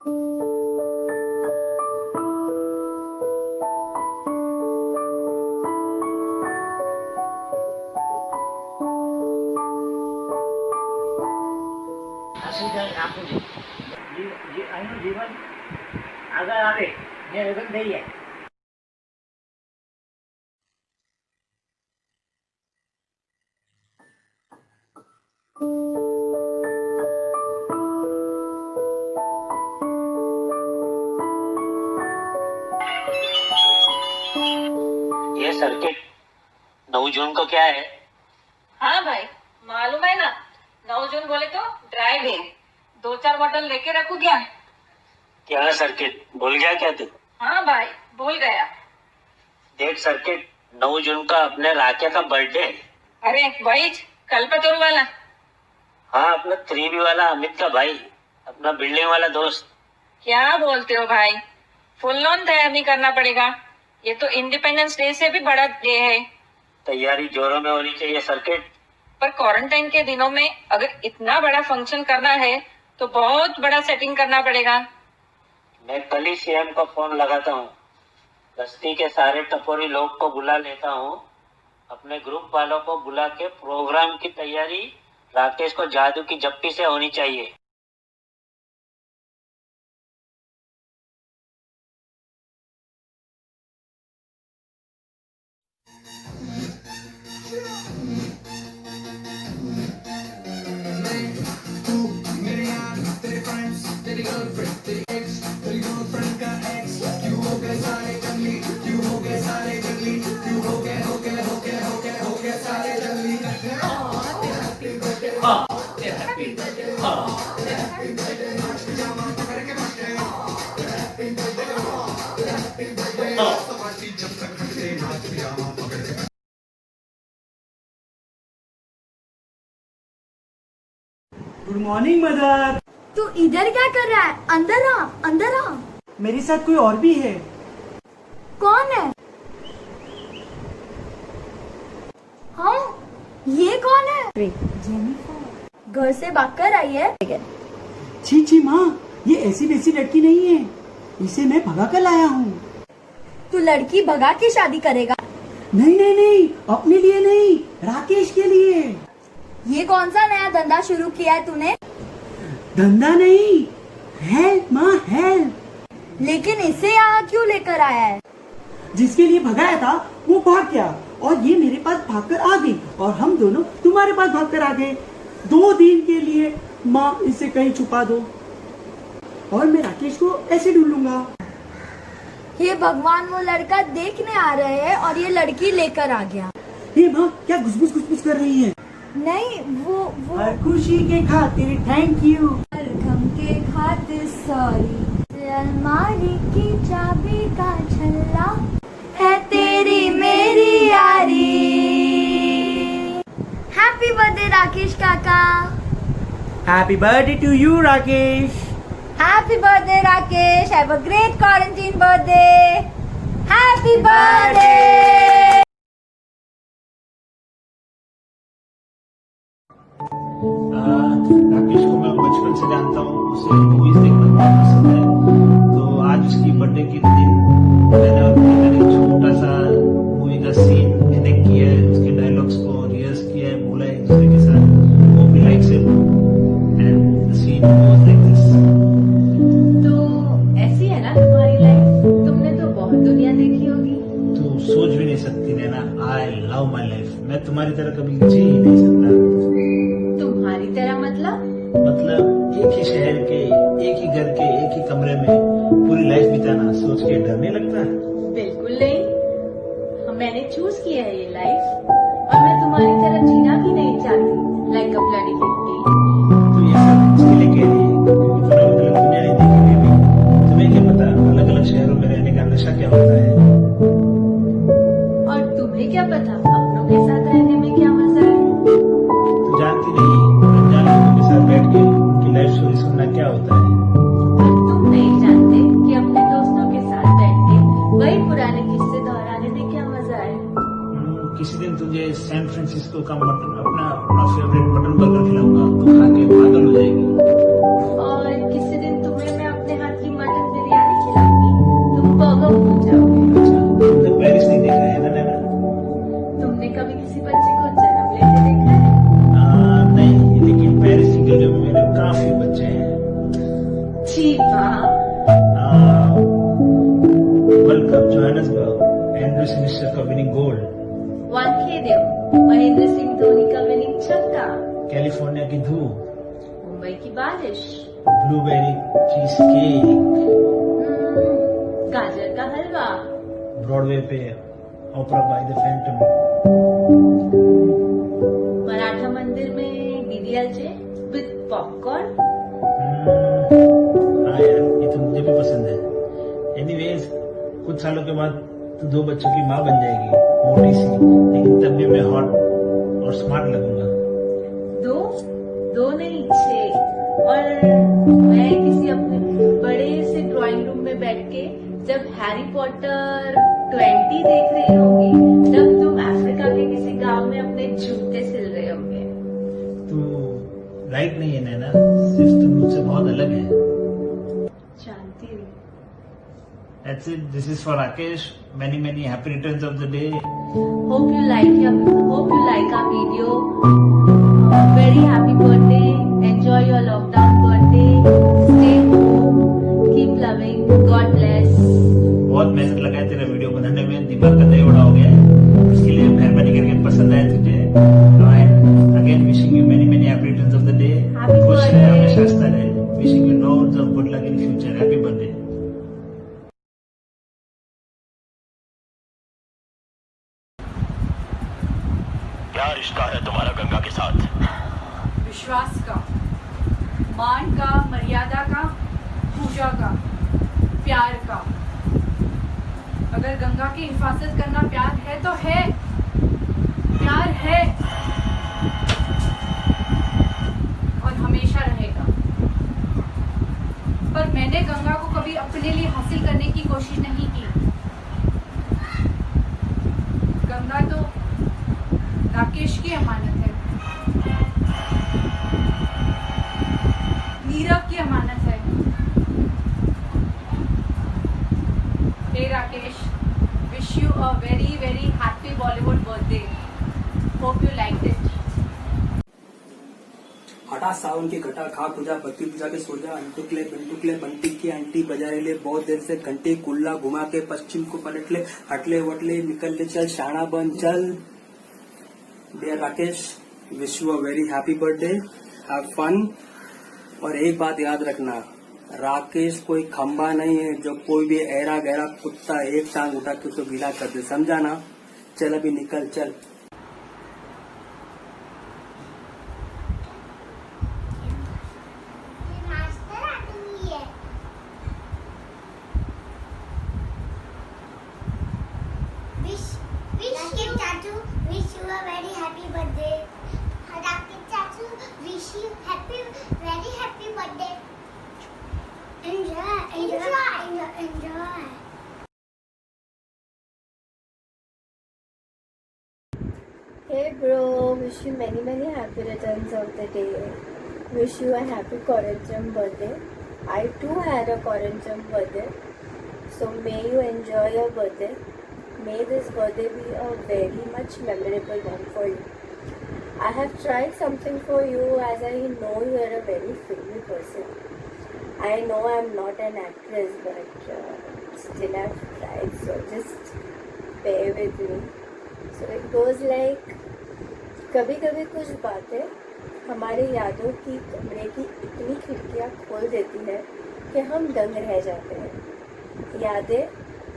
જીવન આગળ આવે ને લગ્ન થઈ જાય. ये सर्किट 9 जून को क्या है? हाँ भाई मालूम है ना. 9 जून बोले तो ड्राई डे. 2-4 बॉटल लेके रखू क्या? क्या सर्किट भूल गया क्या तू? हाँ भाई भूल गया. देख सर्किट 9 जून का अपने राके का बर्थडे. अरे वही कल्पतरू वाला. हाँ अपना 3B वाला अमित का भाई, अपना बिल्डिंग वाला दोस्त. क्या बोलते हो भाई? फुल ऑन तैयारी करना पड़ेगा. ये तो इंडिपेंडेंस डे से भी बड़ा डे है. तैयारी जोरों में होनी चाहिए सर्किट. पर क्वारंटाइन के दिनों में अगर इतना बड़ा फंक्शन करना है तो बहुत बड़ा सेटिंग करना पड़ेगा. मैं कल ही सीएम को फोन लगाता हूँ. बस्ती के सारे टपोरी लोग को बुला लेता हूँ. अपने ग्रुप वालों को बुला के प्रोग्राम की तैयारी राकेश को जादू की जप्पी से होनी चाहिए. Good morning mother. तू इधर क्या कर रहा है? अंदर आ, अंदर आ. मेरे साथ कोई और भी है. कौन है? हाँ ये कौन है? जेनिफर. घर से भागकर आई है. छी छी माँ, ये ऐसी वैसी लड़की नहीं है. इसे मैं भगा कर लाया हूँ. तू लड़की भगा के शादी करेगा? नहीं नहीं नहीं, अपने लिए नहीं, राकेश के लिए. ये कौन सा नया धंधा शुरू किया है तूने? धंधा नहीं, हेल्प माँ हेल्प. लेकिन इसे यहाँ क्यों लेकर आया है? जिसके लिए भगाया था वो भाग गया और ये मेरे पास भागकर आ गई और हम दोनों तुम्हारे पास भागकर आ गए. 2 दिन के लिए माँ इसे कहीं छुपा दो और मैं राकेश को ऐसे ढूंढूंगा. हे भगवान, वो लड़का देखने आ रहे हैं और ये लड़की लेकर आ गया. हे माँ, क्या घुसघुस कर रही है? नहीं वो हर खुशी के खातिर थैंक यू, हर गम के खातिर सॉरी. अलमारी की चाबी का छल्ला है तेरी मेरी यारी. हैप्पी बर्थडे राकेश काका. Happy birthday to you Rakesh. Happy birthday Rakesh. Have a great quarantine birthday. Happy birthday. Rakesh को मैं बचपन से जानता हूँ. उसे मूवीज देखना बहुत पसंद है. तो आज उसकी बर्थडे के दिन मैंने अपने घर एक छोटा सा मूवी का सीन एनेक्ट किया है. उसके डायलॉग्स को रिहर्स किया है, बोला है एक दूसरे के साथ. वो भी likes it and the scene goes like this. तो ऐसी है ना तुम्हारी लाइफ. तुमने तो बहुत दुनिया देखी होगी. तू सोच भी नहीं सकती नैना, आई लव माई लाइफ. मैं तुम्हारी तरह कभी जी ही नहीं सकता. तुम्हारी तरह मतलब एक ही शहर के, एक ही घर के, एक ही कमरे में पूरी लाइफ बिताना सोच के डर नहीं लगता? बिल्कुल नहीं. मैंने चूज किया है ये लाइफ और मैं तुम्हारी तरह जीना भी नहीं चाहती. Like a bloody hippie. तो ये सब इसके लिए कह रही है क्योंकि तूने अलग दुनिया नहीं देखी बेबी. तुम्हें क्या पता अलग अलग शहरों में रहने का नशा क्या होता है. और तुम्हें क्या पता अपनों के साथ रहने में क्या मजा है. तू जानती नहीं अनजान लोगों के साथ बैठ के उनकी लाइफ स्टोरी सुनना क्या होता है. तुम नहीं जानते कि अपने दोस्तों के साथ बैठ के वही पुराने किस्से दोहराने में क्या मजा है. किसी दिन तुझे सैन फ्रांसिस्को का अपना फेवरेट मटन बर्गर खिलाऊंगा. तू खा के पागल हो जाएगी. और किसी दिन तुम्हें मैं अपने हाथ कैलिफोर्निया की धूप, मुंबई की बारिश, ब्लूबेरी चीज केक, गाजर का हलवा, ब्रॉडवे पे ओपरा बाय द फैंटम, मराठा मंदिर में डीडीएलजे विद पॉपकॉर्न। हाँ यार, ये तो मुझे भी पसंद है। एनीवेज, कुछ सालों के बाद तू 2 बच्चों की माँ बन जाएगी, मोटी सी, लेकिन तब भी मैं हॉट और स्मार्ट लगूंगा। दो नहीं 6। और मैं किसी अपने बड़े से ड्राइंग रूम में बैठ के जब हैरी पॉटर 20 देख रही होगी, तब तुम अफ्रीका के किसी गांव में अपने जूते सिल रहे होंगे। तू राइट नहीं है नैना, सिर्फ तुम मुझसे बहुत अलग है। जानती हूँ। That's it. This is for Rakesh. Many happy returns of the day. Hope you like our video. Very happy birthday. Enjoy your lockdown birthday. Stay home. Keep loving. God bless. बहुत मेहनत लगाया तेरा वीडियो बनाने में, दिमाग का दही बड़ा हो गया है, उसके लिए मेहरबानी करके पसंद आया तुझे। And again wishing you many happy returns of the day. Happy खुश रहे, birthday. हमेशा हंसता रहे. Wishing you loads of good luck in future. Happy birthday. क्या रिश्ता है तुम्हारा गंगा के साथ? विश्वास का, मान का, मर्यादा का, पूजा का, प्यार का। अगर गंगा की हिफाजत करना प्यार है तो है, प्यार है और हमेशा रहेगा। पर मैंने गंगा को कभी अपने लिए हासिल करने की कोशिश नहीं की। गंगा तो राकेश की अमानत है, नीरव की अमानत है। Hey Rakesh, wish you a very happy Bollywood birthday. Hope you like it. हटा सावन की घटा, खा पूजा, पत्ती पूजा के सोजा, अंटुकले बंटी की आंटी बजाए ले, बहुत देर से घंटी कुल्ला घुमा के पश्चिम को पलट ले, हटले वटले निकल ले, चल शाना बन चल। Dear Rakesh, wish you a very happy birthday, have fun. और एक बात याद रखना, राकेश कोई खंबा नहीं है जो कोई भी ऐरा गहरा कुत्ता एक टांग उठा के उसको गीला कर दे, समझा ना? चल अभी निकल चल। Wish you a very happy birthday. Rakesh Chachu, wish you very happy birthday. Enjoy. Hey bro, wish you many happy returns of the day. Wish you a happy Corinthum birthday. I too had a Corinthum birthday. So may you enjoy your birthday. May this birthday be a very much memorable one for you. I have tried something for you as I know you are a very filmy person. I know I am not an actress but still I have tried, so just bear with me. So it goes like, कभी कभी कुछ बातें हमारी यादों की कमरे की इतनी खिड़कियाँ खोल देती है कि हम दंग रह जाते हैं। यादें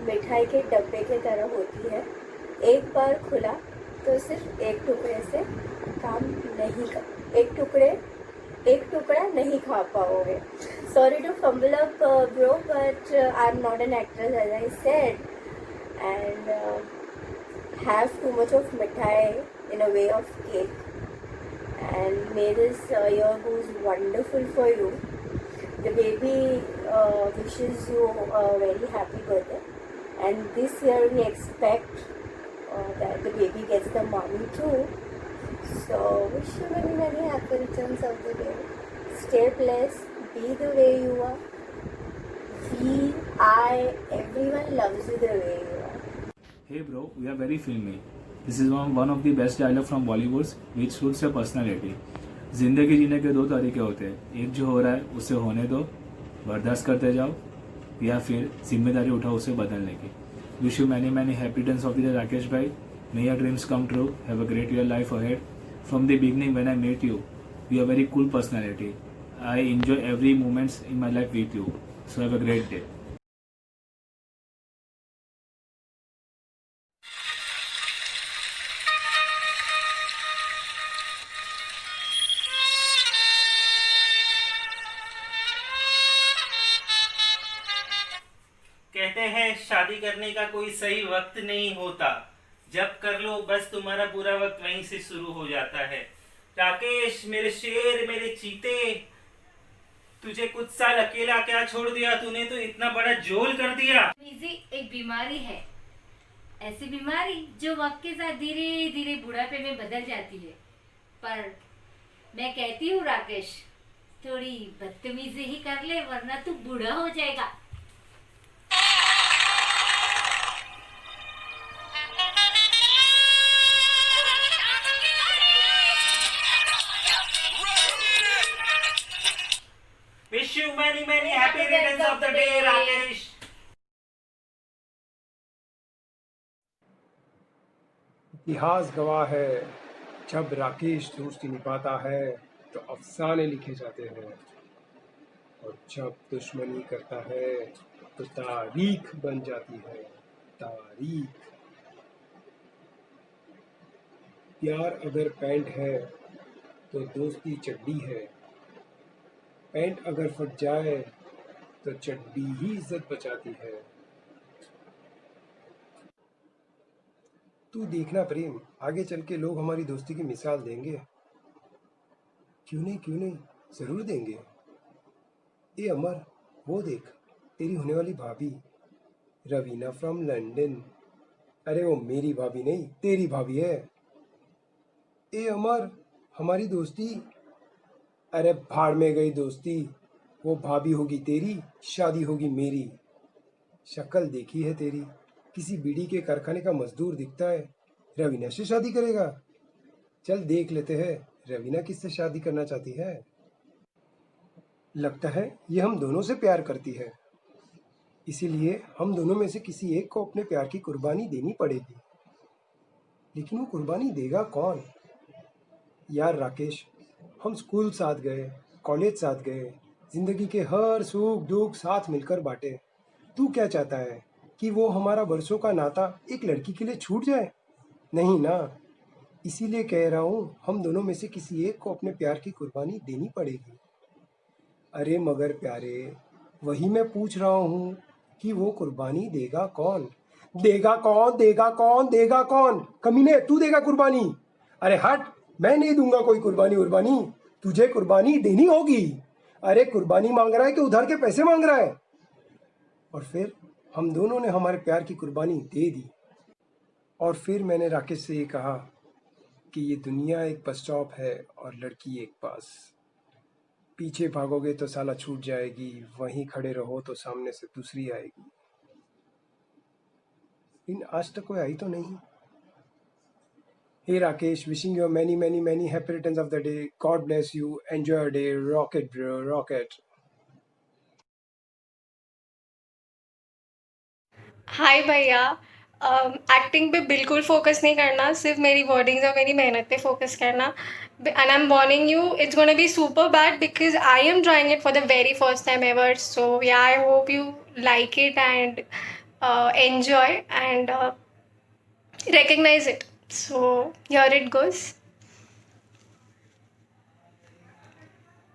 मिठाई के डब्बे की तरह होती है, एक बार खुला तो सिर्फ एक टुकड़े से काम नहीं कर, एक टुकड़ा नहीं खा पाओगे। Sorry to fumble up bro, but I'm not an actress as I said, and have too much of mithai in a way of cake, and may this year goes wonderful for you. The baby wishes you a very happy birthday, and this year we expect that the baby gets the mommy too. So wish you many happy returns of the day. Stay blessed, be the way you are. Everyone loves you the way you are. Hey bro, we are very filmy. This is one of the best dialogue from Bollywood which suits your personality. जिंदगी जीने के 2 तरीके होते हैं, एक जो हो रहा है उसे होने दो, बर्दाश्त करते जाओ, या फिर जिम्मेदारी उठाओ उसे बदलने की। Wish you many happy returns of the day Rakesh भाई. May your dreams come true. Have a great year life ahead. From the beginning when I met you, You are very cool personality. I enjoy every moments in my life with you. So have a great day. कहते हैं शादी करने का कोई सही वक्त नहीं होता, जब कर लो बस तुम्हारा पूरा वक्त वहीं से शुरू हो जाता है। राकेश मेरे शेर, मेरे चीते, तुझे कुछ साल अकेला क्या छोड़ दिया, तूने तो इतना बड़ा जोल कर दिया। एक बीमारी है, ऐसी बीमारी जो वक्त के साथ धीरे धीरे बुढ़ापे में बदल जाती है। पर मैं कहती हूँ राकेश, थोड़ी बदतमीजी ही कर ले, वरना तू बूढ़ा हो जाएगा। Wish you many many happy returns of the day, Rakesh. इतिहास गवाह है, जब राकेश दोस्ती निभाता है तो अफसाने लिखे जाते हैं, और जब दुश्मनी करता है तो तारीख बन जाती है, तारीख। प्यार अगर पैंट है तो दोस्ती चड्डी है, पैंट अगर फट जाए तो चड्डी ही इज्जत बचाती है। तू देखना प्रेम, आगे चल के लोग हमारी दोस्ती की मिसाल देंगे। क्यों नहीं, जरूर देंगे। ए अमर, वो देख तेरी होने वाली भाभी रवीना फ्रॉम लंदन। अरे वो मेरी भाभी नहीं, तेरी भाभी है। ए अमर, हमारी दोस्ती, अरे भाड़ में गई दोस्ती, वो भाभी होगी तेरी, शादी होगी मेरी। शक्ल देखी है तेरी, किसी बीड़ी के कारखाने का मजदूर दिखता है, रवीना से शादी करेगा। चल देख लेते हैं रवीना किससे शादी करना चाहती है। लगता है ये हम दोनों से प्यार करती है, इसीलिए हम दोनों में से किसी एक को अपने प्यार की कुर्बानी देनी पड़ेगी। लेकिन वो कुर्बानी देगा कौन? यार राकेश, हम स्कूल साथ गए, कॉलेज साथ गए, जिंदगी के हर सुख दुख साथ मिलकर बांटे। तू क्या चाहता है कि वो हमारा बरसों का नाता एक लड़की के लिए छूट जाए? नहीं ना, इसीलिए कह रहा हूँ हम दोनों में से किसी एक को अपने प्यार की कुर्बानी देनी पड़ेगी। अरे मगर प्यारे, वही मैं पूछ रहा हूँ कि वो कुर्बानी देगा कौन? देगा कौन? कमीने, तू देगा कुर्बानी? अरे हट, मैं नहीं दूंगा कोई कुर्बानी। तुझे कुर्बानी देनी होगी। अरे कुर्बानी मांग रहा है कि उधार के पैसे मांग रहा है? और फिर हम दोनों ने हमारे प्यार की कुर्बानी दे दी। और फिर मैंने राकेश से ये कहा कि ये दुनिया एक बस स्टॉप है और लड़की एक पास। पीछे भागोगे तो साला छूट जाएगी, वहीं खड़े रहो तो सामने से दूसरी आएगी। लेकिन आज तक कोई आई तो नहीं। Hey Rakesh, wishing you many happy returns of the day. God bless you. Enjoy your day. Rock it, bro. Rock it. हाय भैया, एक्टिंग पे बिल्कुल फोकस नहीं करना, सिर्फ मेरी वर्डिंग्स और मेरी मेहनत पे फोकस करना। And I am warning you, it's gonna be super bad because I am trying it for the very first time ever. So yeah, I hope you like it and enjoy and recognize it. So here it goes.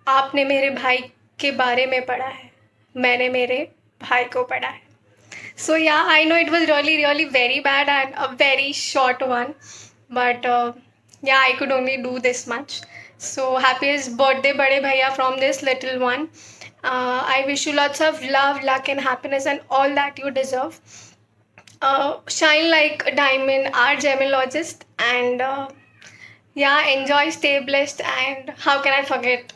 आपने मेरे भाई के बारे में पढ़ा है, मैंने मेरे भाई को पढ़ा है. So yeah, I know it was really very bad and a very short one, but yeah, I could only do this much. So happiest birthday bade bhaiya from this little one. I wish you lots of love, luck and happiness and all that you deserve. Shine like a diamond, our gemologist, and yeah, enjoy, stay blessed, and how can I forget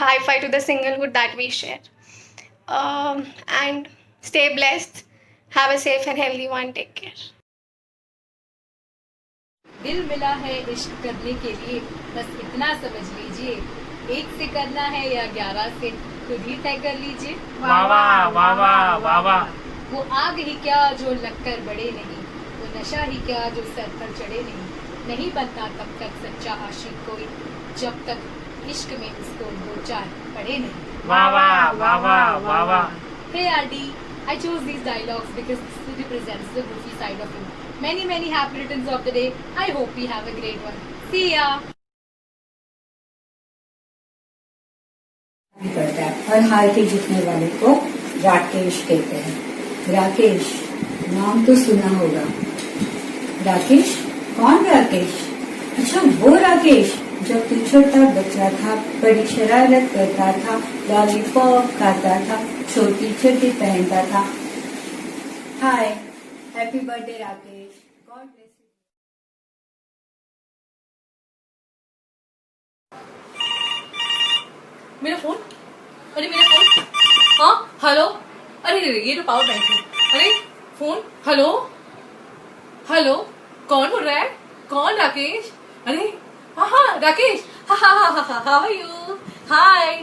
high five to the singlehood that we share. And stay blessed, have a safe and healthy one, take care. दिल मिला है इश्क करने के लिए, बस इतना समझ लीजिए, 1 से करना है या 11 से खुद ही तय कर लीजिए. वाह वाह वाह वाह वाह वाह. वो आग ही क्या जो लगकर बढ़े नहीं, वो नशा ही क्या जो सर पर चढ़े नहीं बनता तब तक सच्चा आशिक कोई, जब तक इश्क में इसको 2-4 पढ़े नहीं। वाह वाह वाह वाह वाह वाह। Hey RD, I chose these dialogues because this represents the goofy side of you. Many happy returns of the day. I hope we have a great one. See ya. करता है हर हार के जीतने वाले को राकेश कहते हैं। राकेश नाम तो सुना होगा। राकेश? कौन राकेश? अच्छा वो राकेश जो तू छोटा बच्चा था, बड़ी शरारत करता था, लॉलीपॉप खाता था, छोटी छोटी पहनता था। Hi, happy birthday Rakesh. God bless you. मेरा फोन, अरे मेरा फोन, हाँ हेलो, अरे ये तो पावर बैंक है। अरे फोन, हेलो हेलो, कौन बोल रहा है? कौन? राकेश? अरे हाँ राकेश, हाउ आर यू? हाय।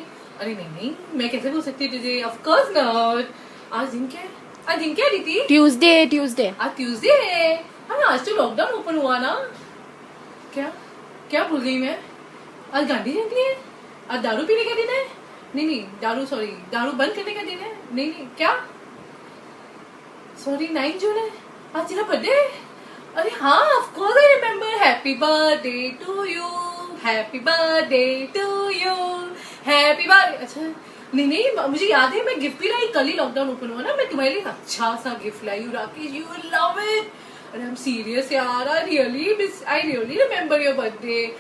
अरे नहीं, मैं कैसे बोल सकती तुझे? Of course not. आज दिन क्या है? आज दिन क्या है दीदी? ट्यूसडे। आज ट्यूसडे है। हाँ आज तो लॉकडाउन ओपन हुआ ना। क्या भूल गई मैं? आज गांधी जयंती है। आज दारू पीने का दिन है? नहीं दारू बंद करने का दिन है। नहीं क्या? सॉरी 9 जून है। आज तेरा बर्थडे है? अरे हाँ of course I remember. Happy birthday to you, happy birthday to you, happy birthday. अच्छा नहीं मुझे याद है, मैं गिफ्ट भी लाई। कल ही लॉकडाउन ओपन हुआ ना, मैं तुम्हारे लिए अच्छा सा गिफ्ट लाई हूँ Rakesh, you will love it. अरे आई एम सीरियस यार, I really remember your birthday.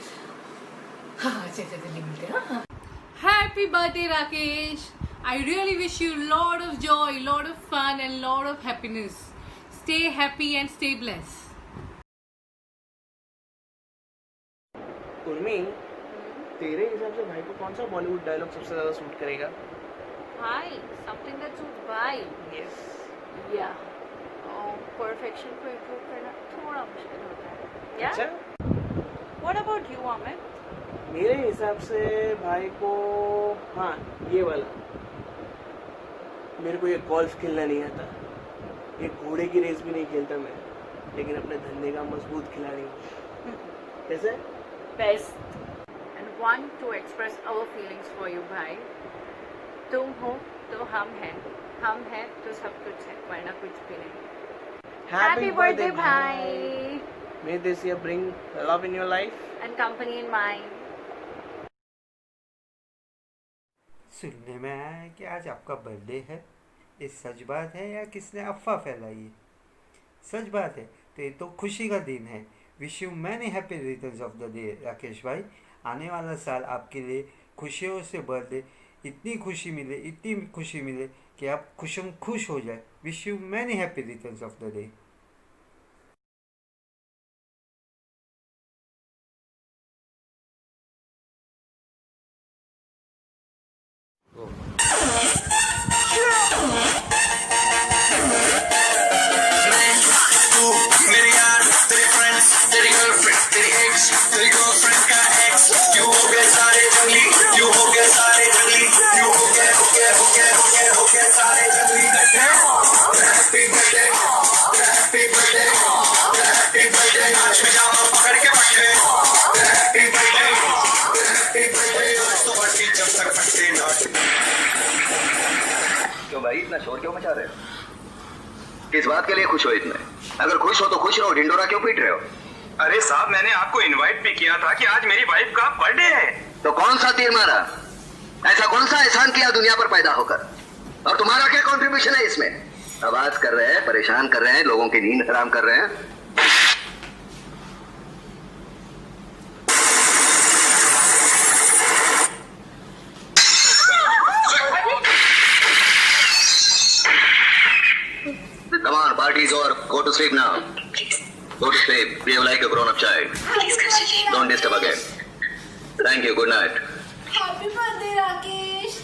हाँ चलिए मिलते हैं। हाँ happy birthday Rakesh. I really wish you lot of joy, lot of fun and lot of happiness. Stay happy and stay bless. Urmi, तेरे हिसाब से भाई को कौन सा बॉलीवुड डायलॉग सबसे ज्यादा सूट करेगा? भाई, something that suits भाई. Yes. Yeah. Perfection को improve करना थोड़ा मुश्किल होता है. Yeah. अच्छा? What about you, Amit? मेरे हिसाब से भाई को हाँ ये वाला, मेरे को ये गोल्फ खेलना नहीं आता, ये घोड़े की रेस भी नहीं खेलता मैं, लेकिन अपने धंधे का मजबूत खिलाड़ी हूँ। कैसे? Best. And want to express our feelings for you, भाई. तुम हो तो हम हैं तो सब कुछ है, वरना कुछ भी नहीं. Happy birthday, भाई. May this year bring love in your life and company in mine. सुनने में आया है कि आज आपका बर्थडे है। ये सच बात है या किसने अफवाह फैलाई है? सच बात है तो ये तो खुशी का दिन है। Wish you many happy returns of the day Rakesh भाई। आने वाला साल आपके लिए खुशियों से भर दे, इतनी खुशी मिले कि आप खुश हो जाए। Wish you many happy returns of the day. मेरे यार, तेरे फ्रेंड्स, तेरी गर्लफ्रेंड, तेरी एक्स, तेरी गर्लफ्रेंड का एक्स, क्यों हो गए सारे जंगली, क्यों हो गए सारे जंगली, क्यों हो गए सारे जंगली इकट्ठे। Happy birthday, happy birthday, happy birthday, आज मैं जाऊंगा पकड़ के पट्टे। हैप्पी बर्थडे, हैप्पी बर्थडे, आज तो बर्थडे जब तक फटते ना। क्यों भाई इतना शोर क्यों मचा रहे हो? किस बात के लिए खुश हो इतने? अगर खुश हो तो खुश रहो, ढिंडोरा क्यों पीट रहे हो? अरे साहब, मैंने आपको इनवाइट भी किया था कि आज मेरी वाइफ का बर्थडे है। तो कौन सा तीर मारा? ऐसा कौन सा एहसान किया दुनिया पर पैदा होकर? और तुम्हारा क्या कंट्रीब्यूशन है इसमें? आवाज कर रहे हैं, परेशान कर रहे हैं, लोगों की नींद हराम कर रहे हैं। Come on, party's over. Go to sleep now. Go to sleep. Behave like a grown-up child. Don't disturb again. Thank you. Good night. Happy birthday, Rakesh.